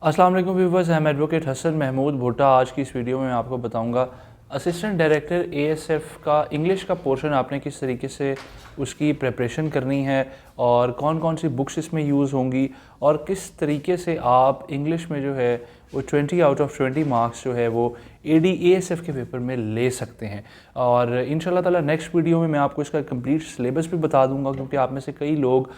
अस्सलाम वालेकुम viewers, I am advocate Hasan Mahmood Bhutta. आज की इस वीडियो में मैं आपको बताऊंगा असिस्टेंट डायरेक्टर एएसएफ का इंग्लिश का पोर्शन आपने किस तरीके से उसकी प्रिपरेशन करनी है और कौन कौन सी बुक्स इसमें यूज़ होंगी और किस तरीके से आप इंग्लिश में जो है वो 20 आउट ऑफ 20 मार्क्स जो है वो एडीएएसएफ के पेपर में ले सकते हैं। और इंशाल्लाह ताला नेक्स्ट वीडियो में मैं आपको इसका कंप्लीट सिलेबस भी बता दूंगा, क्योंकि आप में से कई लोग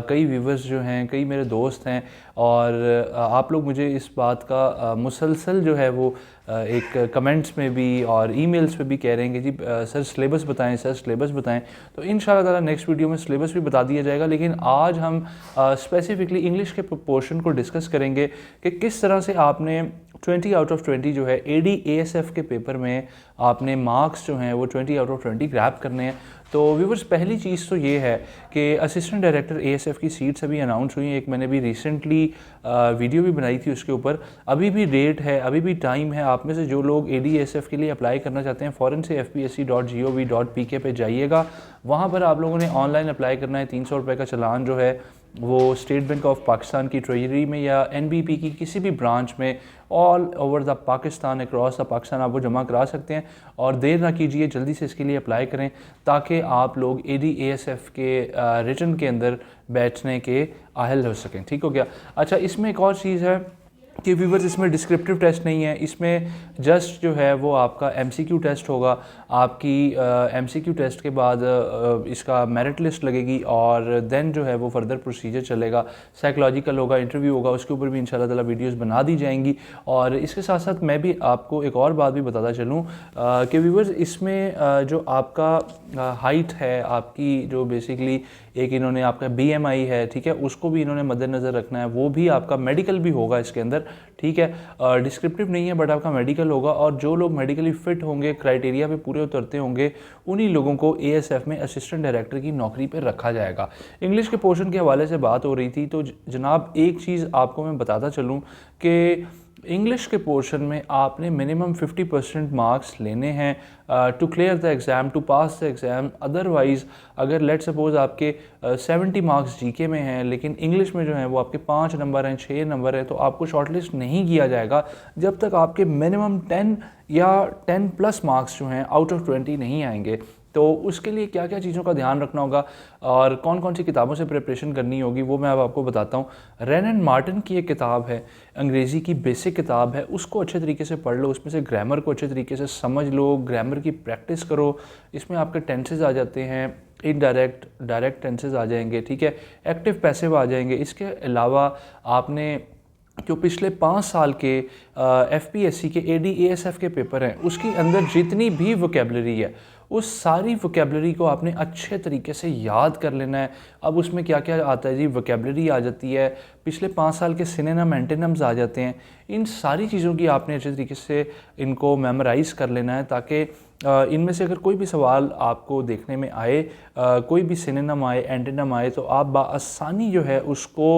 कई व्यूवर्स जो हैं, कई मेरे दोस्त हैं और आप लोग मुझे इस बात का मुसलसल जो है वो एक कमेंट्स में भी और ईमेल्स पे भी कह रहे हैं कि जी सर सिलेबस बताएं, सर सिलेबस बताएं। तो इंशाल्लाह ताला नेक्स्ट वीडियो में सिलेबस भी बता दिया जाएगा, लेकिन आज हम स्पेसिफिकली इंग्लिश के पोर्शन को डिस्कस करेंगे कि किस तरह से आपने 20 आउट ऑफ 20 जो है एडीएएसएफ के पेपर में आपने मार्क्स जो हैं वो 20 आउट ऑफ 20 ग्रैब करने हैं। तो व्यूवर्स, पहली चीज़ तो ये है कि असिस्टेंट डायरेक्टर एएसएफ की सीट्स अभी अनाउंस हुई हैं। एक मैंने भी रिसेंटली वीडियो भी बनाई थी उसके ऊपर। अभी भी डेट है, अभी भी टाइम है। आप में से जो लोग एडीएसएफ के लिए अप्लाई करना चाहते हैं, फ़ौरन से fpsc.gov.pk पे जाइएगा। वहाँ पर आप लोगों ने ऑनलाइन अप्लाई करना है। 300 रुपये का चालान जो है वो स्टेट बैंक ऑफ पाकिस्तान की ट्रेजरी में या एनबीपी की किसी भी ब्रांच में all over the Pakistan, across the Pakistan आप वो जमा करा सकते हैं। और देर ना कीजिए, जल्दी से इसके लिए अप्लाई करें ताकि आप लोग एडीएएसएफ के रिटन के अंदर बैठने के अहल हो सकें। ठीक हो गया। अच्छा, इसमें एक और चीज़ है कि व्यूवर्स, इसमें डिस्क्रिप्टिव टेस्ट नहीं है, इसमें जस्ट जो है वो आपका एमसीक्यू टेस्ट होगा। आपकी एमसीक्यू टेस्ट के बाद इसका मेरिट लिस्ट लगेगी और देन जो है वो फर्दर प्रोसीजर चलेगा। साइकोलॉजिकल होगा, इंटरव्यू होगा, उसके ऊपर भी इंशाल्लाह ताला वीडियोस बना दी जाएंगी। और इसके साथ साथ मैं भी आपको एक और बात भी बताता चलूँ कि व्यूवर्स, इसमें जो आपका हाइट है, आपकी जो बेसिकली एक इन्होंने आपका बीएमआई है, ठीक है, उसको भी इन्होंने मद्देनज़र रखना है। वो भी आपका मेडिकल भी होगा इसके अंदर, ठीक है। डिस्क्रिप्टिव नहीं है बट आपका मेडिकल होगा। और जो लोग मेडिकली फ़िट होंगे, क्राइटेरिया पे पूरे उतरते होंगे, उन्हीं लोगों को एएसएफ में असिस्टेंट डायरेक्टर की नौकरी पर रखा जाएगा। इंग्लिश के पोर्शन के हवाले से बात हो रही थी, तो जनाब एक चीज़ आपको मैं बताता चलूँ कि इंग्लिश के पोर्शन में आपने मिनिमम 50% मार्क्स लेने हैं to clear the exam, to pass the exam. Otherwise अगर लेट सपोज़ आपके 70 मार्क्स जीके में हैं लेकिन इंग्लिश में जो है वो आपके 5 नंबर हैं, 6 नंबर हैं, तो आपको शॉर्टलिस्ट नहीं किया जाएगा जब तक आपके मिनिमम 10 या 10+ मार्क्स जो हैं आउट ऑफ 20 नहीं आएंगे। तो उसके लिए क्या क्या चीज़ों का ध्यान रखना होगा और कौन कौन सी किताबों से प्रिपरेशन करनी होगी वो मैं अब आपको बताता हूँ। रेन एंड मार्टिन की एक किताब है, अंग्रेज़ी की बेसिक किताब है, उसको अच्छे तरीके से पढ़ लो, उसमें से ग्रामर को अच्छे तरीके से समझ लो, ग्रामर की प्रैक्टिस करो। इसमें आपके टेंसेज आ जाते हैं, इनडायरेक्ट, डायरेक्ट टेंसेज आ जाएंगे, ठीक है, एक्टिव पैसिव आ जाएंगे। इसके अलावा आपने जो पिछले 5 साल के एफपीएससी के एडीएएसएफ के पेपर हैं उसकी अंदर जितनी भी वोकेबलरी है उस सारी वोकेबलरी को आपने अच्छे तरीके से याद कर लेना है। अब उसमें क्या क्या आता है जी, वोकेबलरी आ जाती है, पिछले 5 साल के सिनोनिम एंटोनिम्स आ जाते हैं। इन सारी चीज़ों की आपने अच्छे तरीके से इनको मेमोराइज़ कर लेना है ताकि इनमें से अगर कोई भी सवाल आपको देखने में आए, कोई भी सिनोनिम आए, एंटोनिम आए, तो आप बाआसानी जो है उसको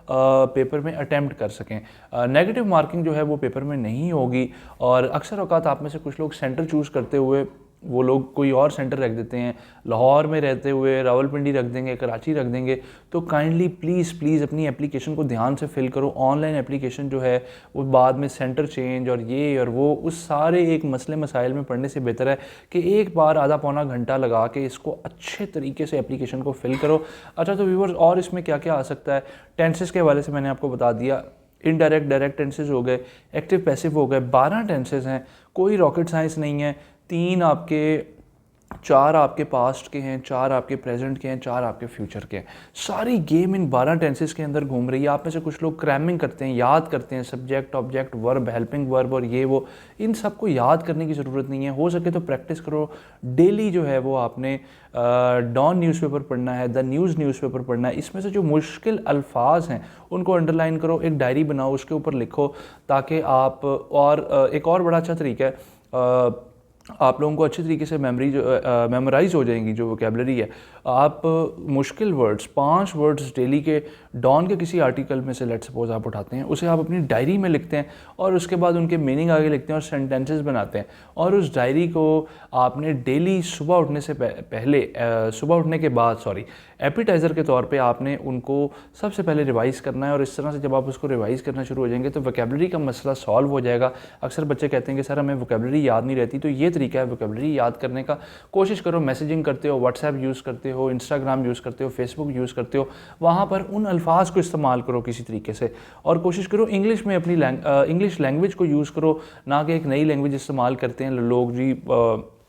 पेपर में अटैम्प्ट कर सकें। नेगेटिव मार्किंग जो है वो पेपर में नहीं होगी। और अक्सर औकात आप में से कुछ लोग सेंटर चूज़ करते हुए वो लोग कोई और सेंटर रख देते हैं, लाहौर में रहते हुए रावलपिंडी रख देंगे, कराची रख देंगे। तो काइंडली प्लीज़ अपनी एप्लीकेशन को ध्यान से फिल करो। ऑनलाइन एप्लीकेशन जो है वो बाद में सेंटर चेंज और ये और वो उस सारे एक मसले मसाइल में पढ़ने से बेहतर है कि एक बार आधा पौना घंटा लगा के इसको अच्छे तरीके से एप्लीकेशन को फिल करो। अच्छा, तो व्यूवर्स, और इसमें क्या क्या आ सकता है, टेंसेस के हवाले से मैंने आपको बता दिया। इनडायरेक्ट, डायरेक्ट टेंसेस हो गए, एक्टिव पैसिव हो गए, 12 टेंसेस हैं, कोई रॉकेट साइंस नहीं है। 4 आपके पास्ट के हैं, 4 आपके प्रेजेंट के हैं, 4 आपके फ्यूचर के हैं। सारी गेम इन 12 टेंसेस के अंदर घूम रही है। आप में से कुछ लोग क्रैमिंग करते हैं, याद करते हैं, subject, object, verb, helping verb और ये वो, इन सबको याद करने की ज़रूरत नहीं है। हो सके तो प्रैक्टिस करो। डेली जो है वो आपने डॉन न्यूज़पेपर पढ़ना है, द न्यूज़ न्यूज़पेपर पढ़ना है। इसमें से जो मुश्किल अल्फाज हैं उनको अंडरलाइन करो, एक डायरी बनाओ, उसके ऊपर लिखो ताकि आप, और एक और बड़ा अच्छा तरीका है, आप लोगों को अच्छी तरीके से मेमोराइज हो जाएंगी जो वोकेबलरी है। आप मुश्किल वर्ड्स 5 वर्ड्स डेली के डॉन के किसी आर्टिकल में से लेट सपोज आप उठाते हैं, उसे आप अपनी डायरी में लिखते हैं और उसके बाद उनके मीनिंग आगे लिखते हैं और सेंटेंसेस बनाते हैं, और उस डायरी को आपने डेली सुबह उठने से पहले सुबह उठने के बाद एपिटाइज़र के तौर पे आपने उनको सबसे पहले रिवाइज़ करना है। और इस तरह से जब आप उसको रिवाइज़ करना शुरू हो जाएंगे तो वोकेबलरी का मसला सॉल्व हो जाएगा। अक्सर बच्चे कहते हैं कि सर हमें वोकेबलरी याद नहीं रहती, तो ये तरीका है वोकेबलरी याद करने का। कोशिश करो, मैसेजिंग करते हो, व्हाट्सएप यूज़ करते हो, इंस्टाग्राम यूज़ करते हो, फेसबुक यूज़ करते हो, वहाँ पर उन अल्फाज को इस्तेमाल करो किसी तरीके से, और कोशिश करो इंग्लिश में अपनी इंग्लिश लैंग्वेज को यूज़ करो, ना कि एक नई लैंग्वेज इस्तेमाल करते हैं लोग जी,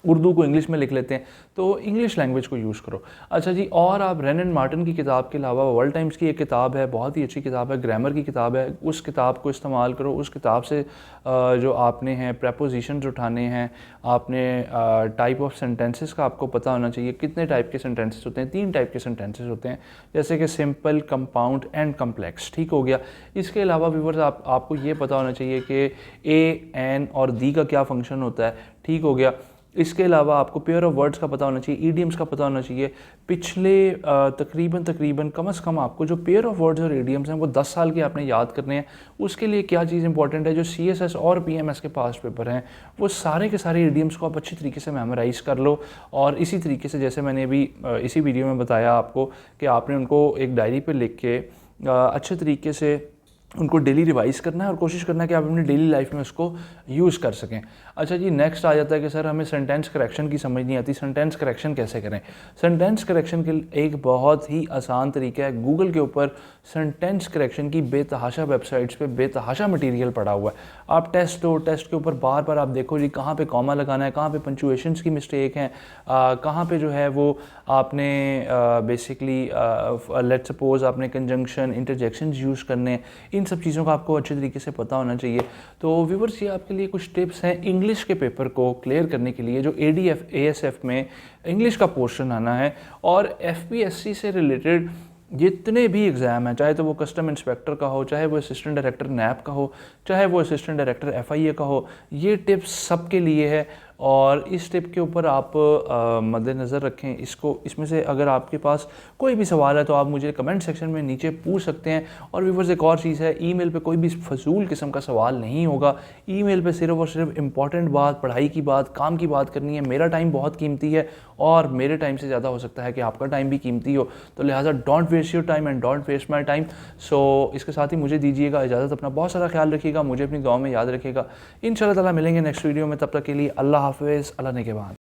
उर्दू को इंग्लिश में लिख लेते हैं, तो इंग्लिश लैंग्वेज को यूज़ करो। अच्छा जी, और आप रेन एंड मार्टिन की किताब के अलावा वर्ल्ड टाइम्स की एक किताब है, बहुत ही अच्छी किताब है, ग्रामर की किताब है, उस किताब को इस्तेमाल करो। उस किताब से जो आपने हैं प्रेपोजिशंस उठाने हैं, आपने टाइप ऑफ सेंटेंसेस का आपको पता होना चाहिए। कितने टाइप के सेंटेंसेस होते हैं? 3 टाइप के सेंटेंसेस होते हैं, जैसे कि सिंपल, कंपाउंड एंड कम्प्लेक्स। ठीक हो गया। इसके अलावा व्यूअर्स आपको ये पता होना चाहिए कि ए, एन और दी का क्या फंक्शन होता है। ठीक हो गया। इसके अलावा आपको पेयर ऑफ वर्ड्स का पता होना चाहिए, ईडियम्स का पता होना चाहिए। पिछले तकरीबन कम से कम आपको जो पेयर ऑफ वर्ड्स और ईडियम्स हैं वो 10 साल के आपने याद करने हैं। उसके लिए क्या चीज़ इंपॉर्टेंट है, जो CSS और PMS के पास पेपर हैं वो सारे के सारे ईडियम्स को आप अच्छी तरीके से मेमोराइज़ कर लो। और इसी तरीके से जैसे मैंने अभी इसी वीडियो में बताया आपको कि आपने उनको एक डायरी पर लिख के अच्छे तरीके से उनको डेली रिवाइज़ करना है और कोशिश करना है कि आप अपनी डेली लाइफ में उसको यूज़ कर सकें। अच्छा जी, नेक्स्ट आ जाता है कि सर हमें सेंटेंस करेक्शन की समझ नहीं आती, सेंटेंस करेक्शन कैसे करें? सेंटेंस करेक्शन के एक बहुत ही आसान तरीका है, गूगल के ऊपर सेंटेंस करेक्शन की बेतहाशा वेबसाइट्स पे बेतहाशा मटेरियल पड़ा हुआ है। आप टेस्ट के ऊपर बार बार आप देखो जी, कहाँ पे कॉमा लगाना है, कहाँ पे पंचुएशंस की मिस्टेक हैं, कहाँ पे जो है वो आपने बेसिकली लेट्स सपोज आपने कंजंक्शन, इंटरजेक्शंस यूज़ करने हैं। इन सब चीज़ों का आपको अच्छे तरीके से पता होना चाहिए। तो व्यूअर्स, ये आपके लिए कुछ टिप्स हैं इंग्लिश के पेपर को क्लियर करने के लिए, जो ADF ASF में इंग्लिश का पोर्शन आना है। और FPSC से रिलेटेड जितने भी एग्ज़ाम हैं, चाहे तो वो कस्टम इंस्पेक्टर का हो, चाहे वो असिस्टेंट डायरेक्टर NAP का हो, चाहे वो असिस्टेंट डायरेक्टर FIA का हो, ये टिप्स सबके लिए है। और इस टिप के ऊपर आप मद्देनज़र रखें इसको। इसमें से अगर आपके पास कोई भी सवाल है तो आप मुझे कमेंट सेक्शन में नीचे पूछ सकते हैं। और व्यूअर्स, एक और चीज़ है, ईमेल पे कोई भी फजूल किस्म का सवाल नहीं होगा। ईमेल पे सिर्फ और सिर्फ इम्पॉर्टेंट बात, पढ़ाई की बात, काम की बात करनी है। मेरा टाइम बहुत कीमती है और मेरे टाइम से ज़्यादा हो सकता है कि आपका टाइम भी कीमती हो, तो लिहाजा don't waste your time and don't waste my time. So इसके साथ ही मुझे दीजिएगा इजाज़त। अपना बहुत सारा ख्याल रखिएगा, मुझे अपनी दुआ में याद रखिएगा। इंशाल्लाह ताला मिलेंगे नेक्स्ट वीडियो में। तब तक के लिए अल्लाह हाफ़िज़, अल्लाह ने के बाद।